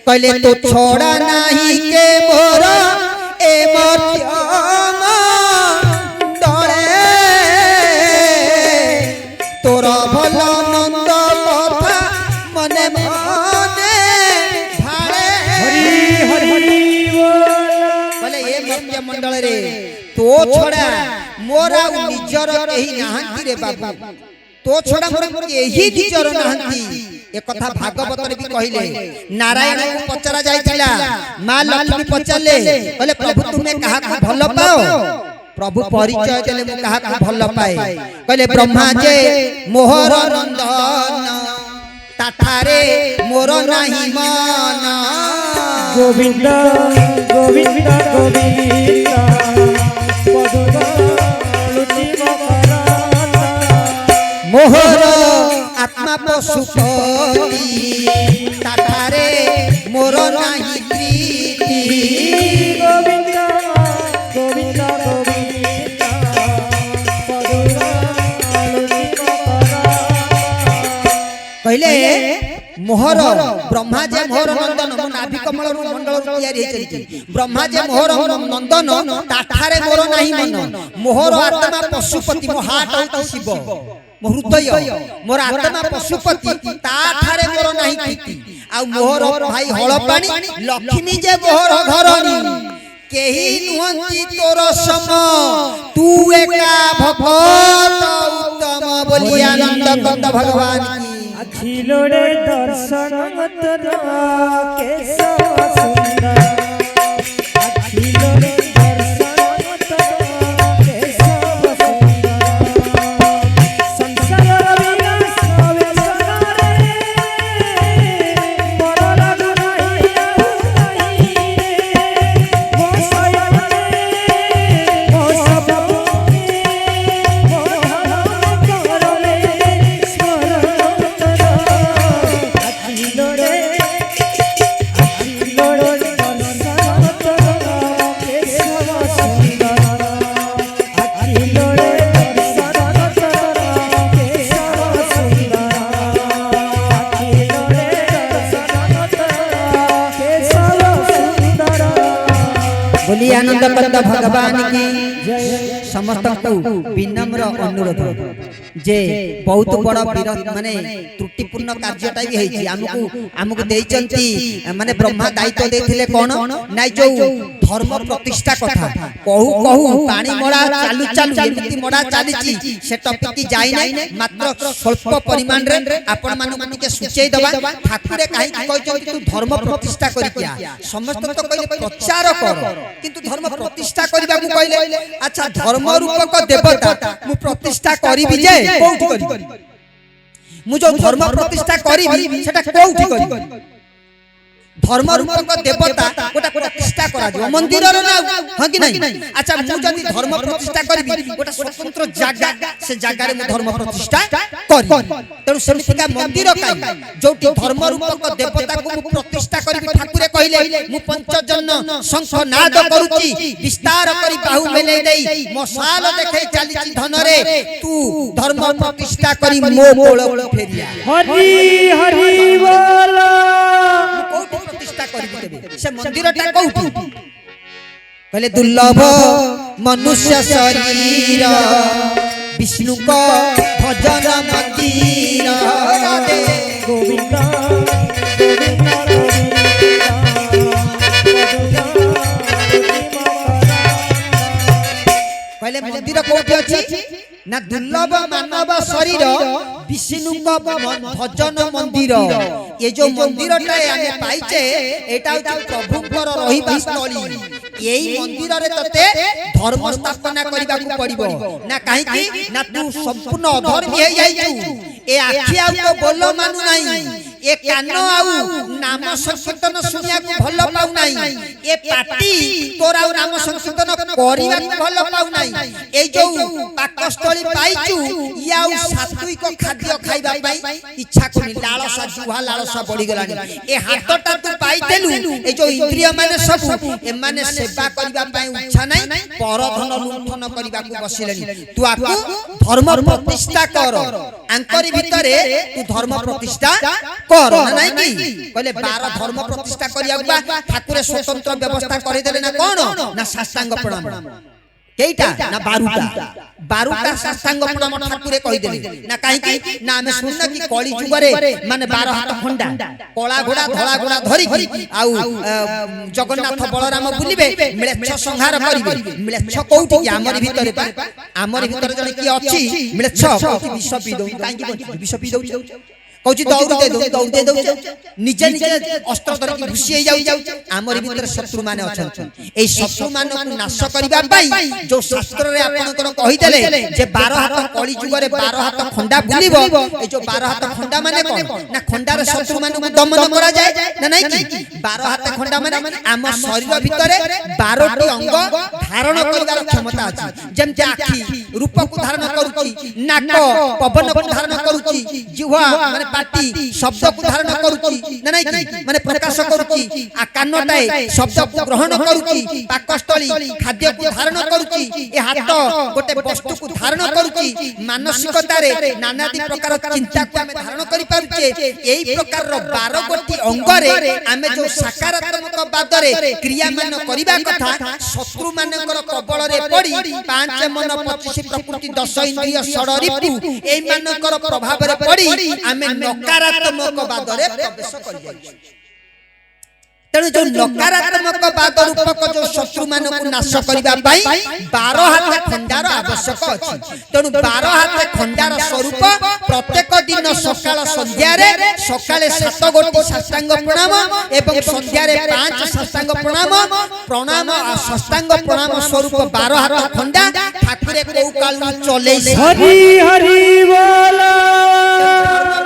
कहले तो छोड़ा नाही के मोर ए मध्यम डरे तोर भल मंद कथा मने मने भाळे हरि बोल बोले ए मध्य मंडल रे तो छोड़ा मोरा निजर केही नाहंती रे बाबू तो छोड़ा मोर केही निजर नाहंती ए कथा भागवत रे भी कहिले नारायण को पचरा जायतिला मां लक्ष्मी पचाले बोले प्रभु तुमे कहा को भल पाओ प्रभु परिचय देले मु कहा को भल पाए कहले ब्रह्मा जे मोहर नंदन ताठारे मोर नाही मन गोविंद गोविंद गोविंद पदुलुति मकरंद मोहर आत्मा पशुपति ताठारे मोर नाही प्रीति गोविंद गोविंद गोविंद पदुलुति मकरंद कहले मोहर ब्रह्मा जे मोहर नंदन मो नाभि कमल मंडल तैयारी हेचि ब्रह्मा जे मोहर नंदन ताठारे मोर नाही मन मोहर आत्मा पशुपति मो हाट होती शिव मो हृदय मोर आत्मा पशुपति ताठारे मोर नाही प्रीति आ मोहर भाई हळपाणी लक्ष्मी जे मोहर घरणी केही नुहंती तोर सम तू एका भगवत उत्तम बोली आनंद कंद भगवान की अखिलोड़े दर्शन तर केशव सुंदर अखिलोड़े दर्शन तर केशव सुंदर संसार विनाश वेशरे बड़ लागु नहीं रे मो सयने मो सब मो धन करले बोलिए आनंद कंद भगवान की समस्त को विनम्र अनुरोध जे बहुत बड़ माने त्रुटिपूर्ण कार्यटा भी है हमको हमको देइचंती माने ब्रह्मा दायित्व देथिले कोन नाइ जो धर्म प्रतिष्ठा कथा कहू कहू पानी मड़ा चालू चालू एमिति मड़ा चलीची से टॉपिक की जाई नै मात्र स्वल्प परिमाण रे आपण मानको के सुचेई दबा ठाकुरे काहे कहचंती तू धर्म प्रतिष्ठा करि किया समस्त तो कहले प्रचार कर किंतु धर्म प्रतिष्ठा करबा को कहले अच्छा धर्म रूपक देवता मु प्रतिष्ठा करिबि जे कोउठी करिबि मु जो धर्म प्रतिष्ठा करिबि सेटा कोउठी करिबि धर्म रूपक देवता गोटा प्रतिष्ठा करा जो मंदिर रो ना हां कि नहीं अच्छा मु जदी धर्म प्रतिष्ठा करिबि गोटा स्वतंत्र जागा से जागा रे मु धर्म प्रतिष्ठा करि तेनु सेमितिका मंदिर काई जोटी धर्म रूपक देवता को मु प्रतिष्ठा करिबि ठाकुरे कहिले मु पंचजन शंख नाद करूची विस्तार करी बाहु मेले देई मसाल देखै चालीची धन रे तू धर्म प्रतिष्ठा करी मो कोळ फेरिया हरि हरि बोल प्रतिष्ठा करि से मंदिरटा कोउठी कहले दुर्लभ मनुष्य शरीर विष्णु को भजन मंदिर राधे गोविंद कहले मंदिर कोउठी अछि ना दुर्लभ मानव शरीर विष्णु को भजन मंदिर ये जो मंदिरटा आमे पाइचे एटा प्रभुकर रहिबा स्थली एई मंदिर रे तते धर्म स्थापना करबा को पड़िबो ना काहे कि ना तू संपूर्ण अधर्मी हे जाइछु ए आखि आउ तो बोलो मानु नाही ए कान आउ नाम संकीर्तन सुनिया को भलो पाउ नाही ए पाटी तोरा नाम संकीर्तन करिबा को भलो पाउ नाही ए जो पाकस्थली पाइछु याउ सात्विक खाद्य खाइबा पाई इच्छा कोनी लालसा जुहा लालसा बढ़ी गलानी ए हातटा तू पाइतेलु ए जो इंद्रिय माने सब ए माने सेवा करबा पाई इच्छा नाही पर धन लुंठन करबा को बसिलेनी तू आकु धर्म प्रतिष्ठा कर आंकरी भितरे तू धर्म प्रतिष्ठा कर ना नाही की कहले 12 धर्म प्रतिष्ठा करिया ठाकुरे स्वतंत्र व्यवस्था करि देले ना कोन ना साष्टांग प्रणाम केइटा ना 12टा साष्टांग प्रणाम ठाकुरे कहि देले ना काहे की ना हमें सुनना की कली जुग रे माने 12 हाथ खंडा कोला घोड़ा धोला घोड़ा धरि आउ जगन्नाथ बलराम बुलिबे मिलेच्छ संहार करिबे मिलेच्छ कोउठी की हमर भितरे जने की अछि मिलेच्छ विष पी दउ काहे की विष पी दउ कहूँ दौड़ दे दौ निजे निजे अस्त्र धर घुसी जाऊ आमर भीतर शत्रु माने अछंती ए शत्रु मान को नाश करबा पाई जो शास्त्र रे आपनकर कहि देले जे 12 हाथ कली जुग रे 12 हाथ खंडा बुलिबो ए जो 12 हाथ खंडा माने कोन ना खंडार शत्रु मान को दमन करा जाय ना नहीं की 12 हाथ खंडा माने आम शरीर भीतर 12टी अंग धारण करबार क्षमता अछि जेमते आखि रूप को धारण करूची नाक पवन को धारण करूची जिह्वा माने पाटी शब्द को धारण करूची ना नहीं की माने प्रकाश करूची आ कानटाए शब्द को ग्रहण करूची पाकस्थली खाद्य को धारण करूची ए हाथ गोटे वस्तु को धारण करूची मानसिकता रे नानादी प्रकार चिंता को हमें धारण करि पारुचे एई प्रकार रो 12 गोटी अंग रे हमें जो सकारात्मक बाद रे क्रिया मान करिबा कथा शत्रु मानकर कबल रे पड़ी 5 मन 25 प्रकृति 10 इंद्रिय षडरिपु एई मानकर प्रभाव रे पड़ी हमें नकारात्मक बाद रे प्रवेश करि जाय तेणु जो नकारात्मक बाद रूपक जो शत्रु मान को नाश करबा पई 12 हाथ खंडार आवश्यक अछि। तेणु 12 हाथ खंडार स्वरूप प्रत्येक दिन सकाळ संध्या रे सकाळे 7 गोटी साष्टांग प्रणाम एवं संध्या रे 5 साष्टांग प्रणाम प्रणाम साष्टांग प्रणाम स्वरूप 12 हाथ खंडा ठाकुरे को काल चले हरि हरि बोल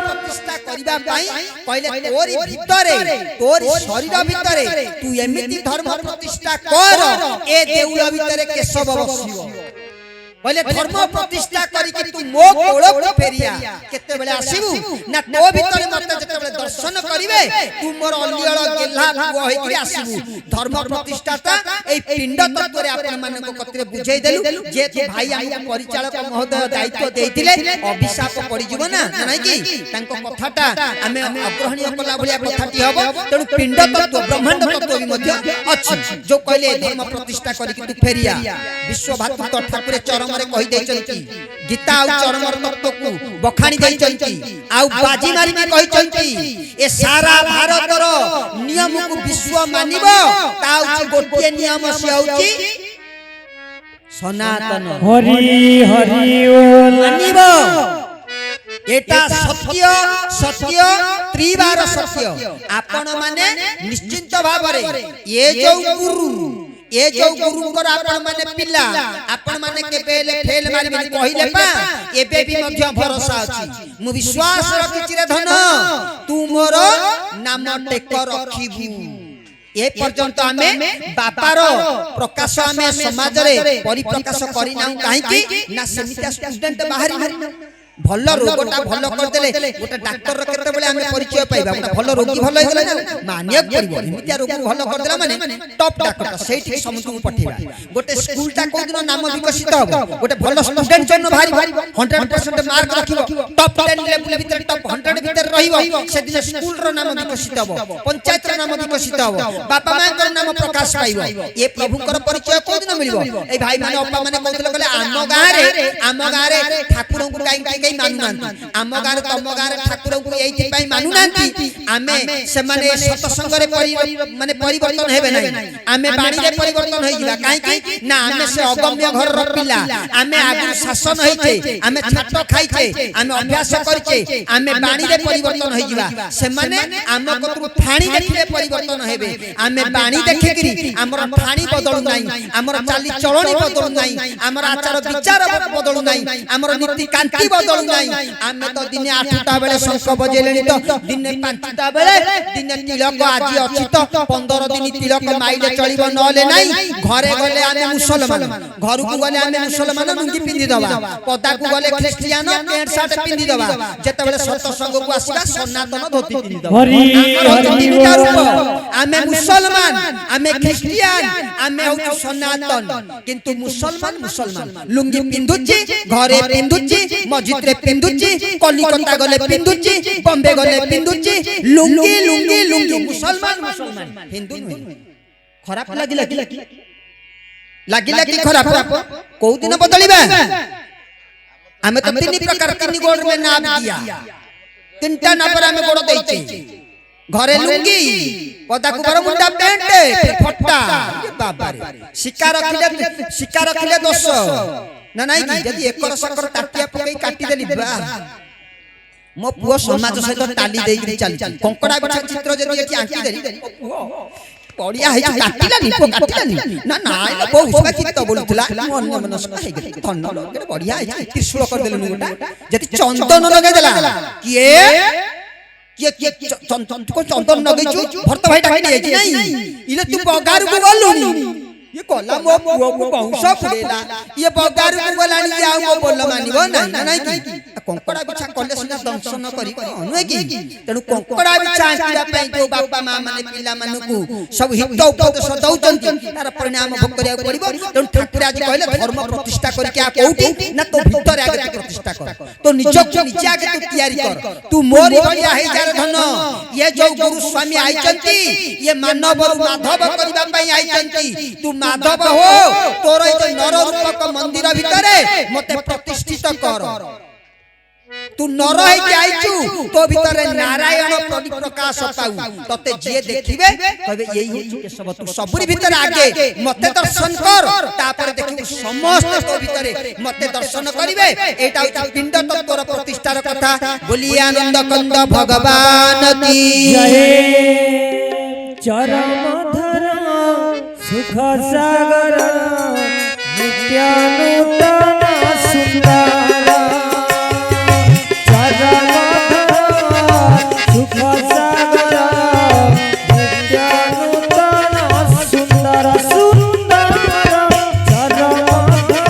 प्रतिष्ठा करिबा पई कहले तोरी भितरे तोरी शरीर भितरे तू एमिति धर्म प्रतिष्ठा कर ए देउल भितरे केशव बसियो बोले धर्म प्रतिष्ठा करी कि तू मो कोळ को फेरिया केते बेले आसीबू ना तो भितरे मते जते बेले दर्शन करिवे तू मोर अलियळ गेल्हा पुओ होई कि आसीबू धर्म प्रतिष्ठाता ए पिंड तत्व रे आपण मान को कतरे बुझाई देलु जे तू भाई हमको परिचालक महोदय दायित्व देइथिले अभिशाप पड़ी जीव ना नै कि तांको कथाटा आमे अग्रहणीय कला भलिया कथाटी हबो तेनु पिंड तत्व ब्रह्मांड तत्व भी मध्य अछि जो कहले धर्म प्रतिष्ठा करी कि तू फेरिया विश्व भातृत्व ठाकुर चरम रे कहि दैचंती गीता आ चरम तत्व को बखाणी दैचंती आ बाजी मारी के कहिचंती ए सारा भारत रो नियम को विश्व मानिबो ता उची गोटिए नियम से होची सनातन हरि हरि बोल मानिबो एटा सत्य सत्य त्रिवार सत्य आपण माने निश्चित भाव रे ये जो गुरु ए जो गुरु कर आपण माने पिल्ला आपण माने के बेले फेल मारी मारी कहिले पा एबे भी मध्य भरोसा अछि मु विश्वास रखिछि रे धन तू मोर नाम टेक रखिबू ए पर्यंत आमे बापार प्रकाश आमे समाज रे परिप्रकाश करि नाउ काहे कि ना समिता स्टूडेंट बाहरी मारि भल रोगटा भल कर देले गोटे डाक्टर र केते बेले हमें परिचय पाइबा गोटे भल रोगी भल हो गेले मानिय पड़िबो एमितिया रोग भल कर देला माने टॉप डाक्टर सेठी समझ पठेबा गोटे स्कूल ता को दिन नाम विकसित हो गोटे भल स्टूडेंट जन भारी 100% मार्क रखिबो टॉप 10 लेवल भीतर टॉप 100 भीतर रहिबो से दिन स्कूल रो नाम विकसित हो पंचायत रो नाम विकसित हो बापा मां को नाम प्रकाश पाइबो ए प्रभु कर परिचय को दिन मिलिबो ए भाई माने अप्पा माने कहतले कहले आम गारे ठाकुर को काई मानुनांती आम गार तम गार ठाकुर को एथि पई मानुनांती आमे से माने सत्संग रे माने परिवर्तन हेबे नै आमे बाणी रे परिवर्तन होई जिबा काहे कि ना आमे से अगम्य घर र पिला आमे आगु शासन होइछे आमे छाट खाइछे आमे अभ्यास करछे आमे बाणी रे परिवर्तन होई जिबा से माने आम कतु ठाणी देखिले परिवर्तन हेबे आमे बाणी देखिकरी हमर ठाणी बदलु नै हमर चाली चलणी बदलु नै हमर आचार विचार बदलु नै हमर नीति कांति बदलु नहीं आमे तो दिन 8टा बेले शंख बजेलेनी तो दिन 5टा बेले दिन तिलक आज अछि तो 15 दिन तिलक माइले चलिबो नले नाही घरे गले आमे मुसलमान घर को गले आमे मुसलमान लुंगी पिंदी दबा पदा को गले ख्रिस्टियन पेंट शर्ट पिंदी दबा जेते बेले सत्संग को आसीबा सनातन धोती पिंदी दबा हरि हरि बोल आमे मुसलमान आमे ख्रिस्टियन आमे हो सनातन किंतु मुसलमान लुंगी पिंदुची घरे पिंदुची मस्जिद रे पिंदुची कलिकता गले पिंदुची बॉम्बे गले पिंदुची लुंगी लुंगी लुंगी मुसलमान हिंदू नहीं खराब लागिला कि खराब को दिन बदलिबा हमें तो तीन प्रकार तीन गोड़ में नाम दिया तीनटा नाम पर हमें गोड़ देइछे घरे लुंगी पदा को बर मुंडा पेंट फट्टा बाबा रे शिकार रखिले दोष ना नहीं कि यदि एकर सकर टाटिया पकई काटी देली बा मो पुओ समाज सहित टाली देई चल कंकड़ा बिछा चित्र जदी एठी आंकी देली पड़िया है काटिला नी ना ना एला बहु उसका चित्त बोलुतला मन मनस्क है गेल धन लगे बढ़िया है त्रिशूल कर देलु गोटा जदी चंदन लगे देला किए चंदन को चंदन लगे छु भरत भाई डाकी नहीं नहीं इले तू बगार को बोलुनी ये कोला मो पुओ को बहुसा फुरेला ये बगार को बोलानी जाऊ को बोल मानिबो ना नहीं कि कंकड़ा बिछा कले सिना दंशन करी अनुए कि तेनु कंकड़ा बिछा आंकिया पई जो बापा मां माने पिला मानकु सब हित उपदेश दउचंती तार परिणाम भोग करिया पड़िबो तेनु ठाकुर आज कहले धर्म प्रतिष्ठा करी के आ कोउठी ना तो भीतर आगे प्रतिष्ठा कर तो निजक नीचे आगे तू तैयारी कर तू मोरी बलिया है जार धन ये जो गुरु स्वामी आइचंती ये मानव माधव करबा पई आइचंती तू माधव हो तोर ए नर रूपक मंदिर भितरे मते प्रतिष्ठित कर तू नर है जाइछु तो भीतर नारायण परिप्रकाश पाऊ तते जे देखिबे कहबे यही होछु केशव तू सबुरी भीतर आगे मते दर्शन कर तापर देखिबू समस्त तो भीतर मते दर्शन करिवे एटा होछु पिंड तत्वर प्रतिष्ठार कथा बोली आनंद कंद भगवान की जय चरम धर सुख सागर नित्यानूतन सुंदर चरम धर सुख सागर नित्यानूतन सुंदर सुंदर चरम धर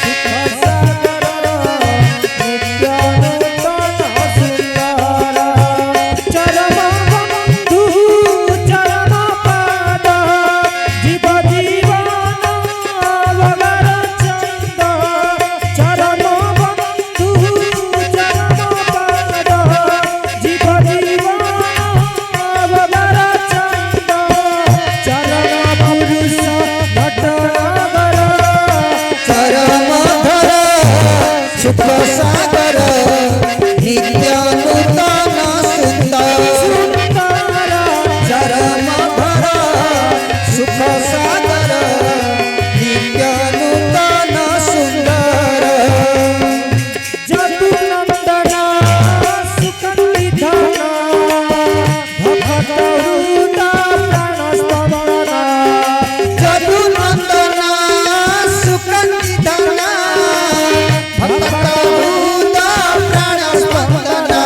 सुख सागर नित्यानूतन सुंदर चरम बंधु चरण पाद जीव जीवन भगर चंद चरम बंधु चरण पाद जीव जीवन भगर चंद चरण पुरुष नटनागर चरम धर सुख सागर नित्यानूतन सुंदर सुंदर चरम धर सुख सागर नित्यानूतन सुंदर जदुनंदना सुखनिधना भक्त हृदा प्राणस्तवना जदुनंदना सुकंदिधना भक्तहृदा प्राणस्पंदना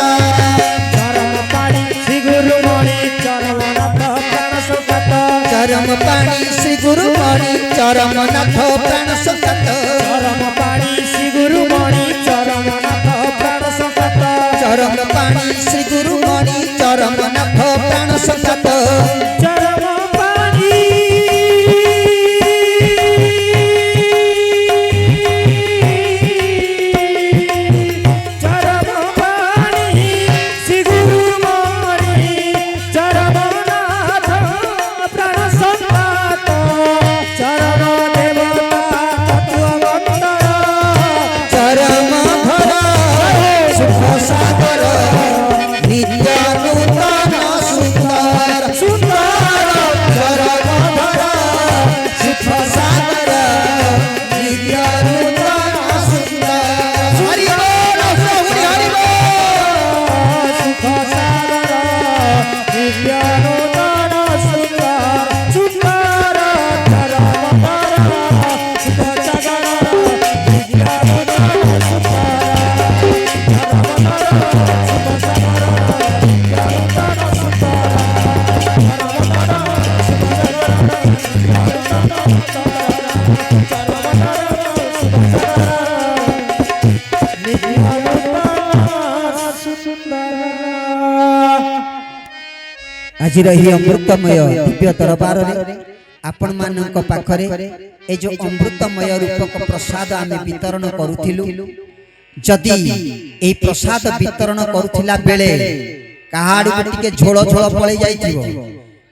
चरम पाणी श्री गुरुमणि चरमनाथ प्राणसंगत चरम पाणी श्री गुरुमणि चरमनाथ प्राणसंगत चरम पाणी श्री गुरुमणि चरमनाथ प्राणसंगत चरम पाणी श्री गुरुमणि चरमनाथ प्राणसंगत चरम पाणी चरम पाणी श्री गुरुमणि चरमनाथ प्राणसंगत चरम देवता तत्ववंतर चरम धर सुख सागर नित्यानूतन सुंदर सुंदर चरम धर सुख सागर नित्यानूतन सुंदर हरि बोल प्रभु हरि बोल सुख सागर नित्यानूतन सुंदर सुंदर चरम धर सुख सागर नित्यानूतन सुंदर चरम धर सुख सागर नित्यानूतन सुंदर चरम धर सुख सागर नित्यानूतन सुंदर आज रही अमृतमय दिव्य दरबार आपण मानक पाखरे ए जो अमृतमय रूपक प्रसाद आमे वितरण करूथिलु जदि ए प्रसाद वितरण करूथिला बेले काहाडु टिके झोळ झोळ पळे जाइथिबो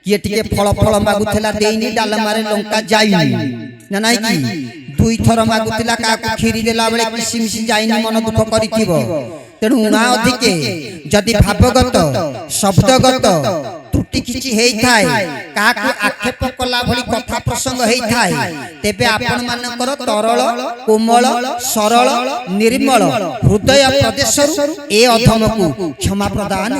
किए टिके फळ फळ मागुथिला देइनी डालमारे लंका जाइनी ना नाइ की दुई थर मागुथिला काकु खीरी देला बेले किसी मिसी जाइनी मन दुख करिथिबो तेणु उणा अधिके जदि भावगत शब्दगत त्रुटि किछि हेई थाए काकु आक्षेप कला भली कथा प्रसंग हेई थाए तेबे आपण मानकर तरल कोमल सरल निर्मल हृदय प्रदेशरु ए अधमकु क्षमा प्रदान